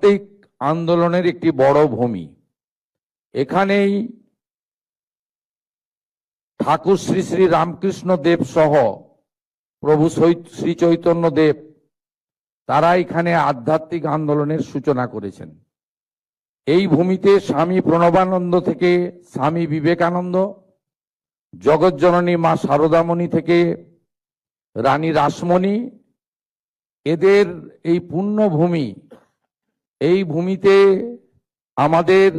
আধ্যাত্মিক আন্দোলনের একটি বড় ভূমি। এখানেই ঠাকুর শ্রী শ্রী রামকৃষ্ণ দেব সহ প্রভু শ্রী চৈতন্য দেব তারা এখানে আধ্যাত্মিক আন্দোলনের সূচনা করেছেন। এই ভূমিতে স্বামী প্রণবানন্দ থেকে স্বামী বিবেকানন্দ, জগৎজননী মা শারদামণি থেকে রানী রাসমণি, এদের এই পুণ্যভূমি, এই ভূমিতে আমাদের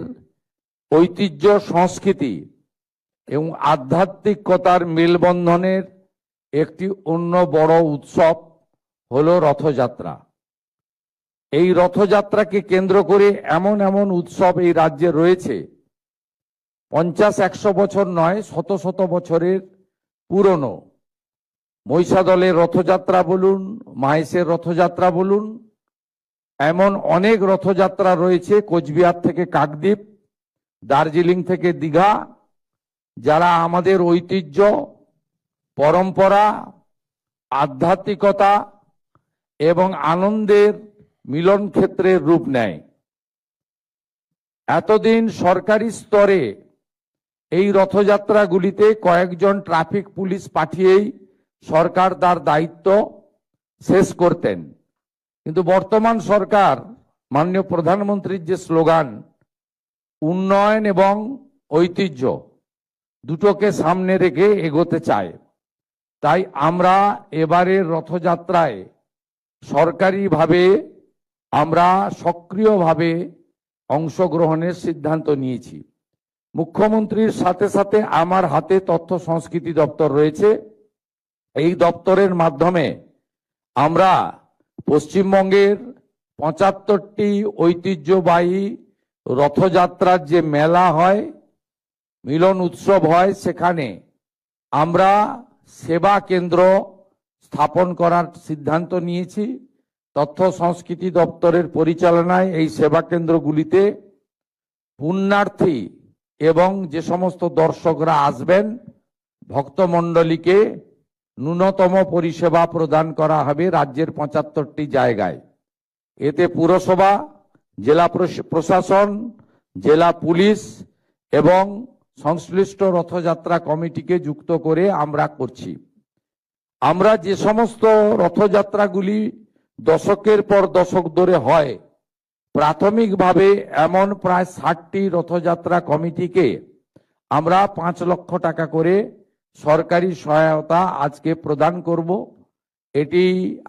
ঐতিহ্য, সংস্কৃতি এবং আধ্যাত্মিকতার মেলবন্ধনের একটি অন্য বড় উৎসব হলো রথযাত্রা। এই রথযাত্রাকে কেন্দ্র করে এমন এমন উৎসব এই রাজ্যে রয়েছে 50-100 বছর নয়, শত শত বছরের পুরনো। মহিষাদলের রথযাত্রা বলুন, মাহেশের রথযাত্রা বলুন, এমন অনেক রথযাত্রা রয়েছে, কোচবিহার থেকে কাকদ্বীপ, দার্জিলিং থেকে দীঘা, যারা আমাদের ঐতিহ্য, পরম্পরা, আধ্যাত্মিকতা এবং আনন্দের মিলন ক্ষেত্রের রূপ নেয়। এতদিন সরকারি স্তরে এই রথযাত্রাগুলিতে কয়েকজন ট্রাফিক পুলিশ পাঠিয়েই সরকার তার দায়িত্ব শেষ করতেন, কিন্তু বর্তমান সরকার মাননীয় প্রধানমন্ত্রীর যে স্লোগান উন্নয়ন এবং ঐতিহ্য দুটোকে সামনে রেখে এগোতে চায়, তাই আমরা এবারের রথযাত্রায় সরকারিভাবে আমরা সক্রিয়ভাবে অংশগ্রহণের সিদ্ধান্ত নিয়েছি। মুখ্যমন্ত্রীর সাথে সাথে আমার হাতে তথ্য সংস্কৃতি দপ্তর রয়েছে। এই দপ্তরের মাধ্যমে আমরা পশ্চিমবঙ্গের 75টি ঐতিহ্যবাহী রথযাত্রার যে মেলা হয়, মিলন উৎসব হয়, সেখানে আমরা সেবা কেন্দ্র স্থাপন করার সিদ্ধান্ত নিয়েছি। তথ্য সংস্কৃতি দপ্তরের পরিচালনায় এই সেবা কেন্দ্রগুলিতে পুণ্যার্থী এবং যে সমস্ত দর্শকরা আসবেন, ভক্তমণ্ডলীকে ন্যূনতম পরিষেবা প্রদান করা হবে রাজ্যের 75টি জায়গায়। এতে পুরসভা, জেলা প্রশাসন, জেলা পুলিশ এবং সংশ্লিষ্ট রথযাত্রা কমিটিকে যুক্ত করে আমরা করছি। আমরা যে সমস্ত রথযাত্রাগুলি দশকের পর দশক ধরে হয়, প্রাথমিকভাবে এমন প্রায় 60টি রথযাত্রা কমিটিকে আমরা 5 লক্ষ টাকা করে সরকারি সহায়তা আজকে প্রদান করব। এটি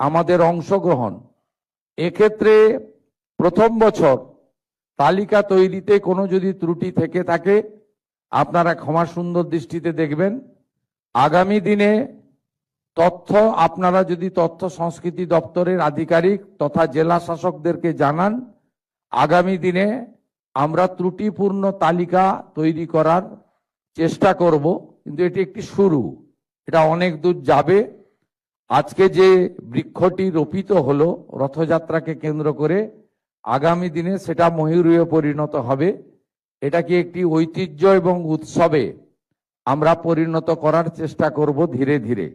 আমাদের অংশগ্রহণ। এক্ষেত্রে প্রথম বছর তালিকা তৈরিতে কোনো যদি ত্রুটি থেকে থাকে আপনারা ক্ষমা সুন্দর দৃষ্টিতে দেখবেন। আগামী দিনে তথ্য আপনারা যদি তথ্য সংস্কৃতি দপ্তরের আধিকারিক তথা জেলা শাসকদেরকে জানান, আগামী দিনে আমরা ত্রুটিপূর্ণ তালিকা তৈরি করার চেষ্টা করব। কিন্তু এটি একটি শুরু, এটা অনেক দূর যাবে। আজকে যে বৃক্ষটি রোপিত হলো রথযাত্রাকে কেন্দ্র করে, আগামী দিনে সেটা ময়ূরীয় পরিণত হবে। এটাকে একটি ঐতিহ্য এবং উৎসবে আমরা পরিণত করার চেষ্টা করব ধীরে ধীরে।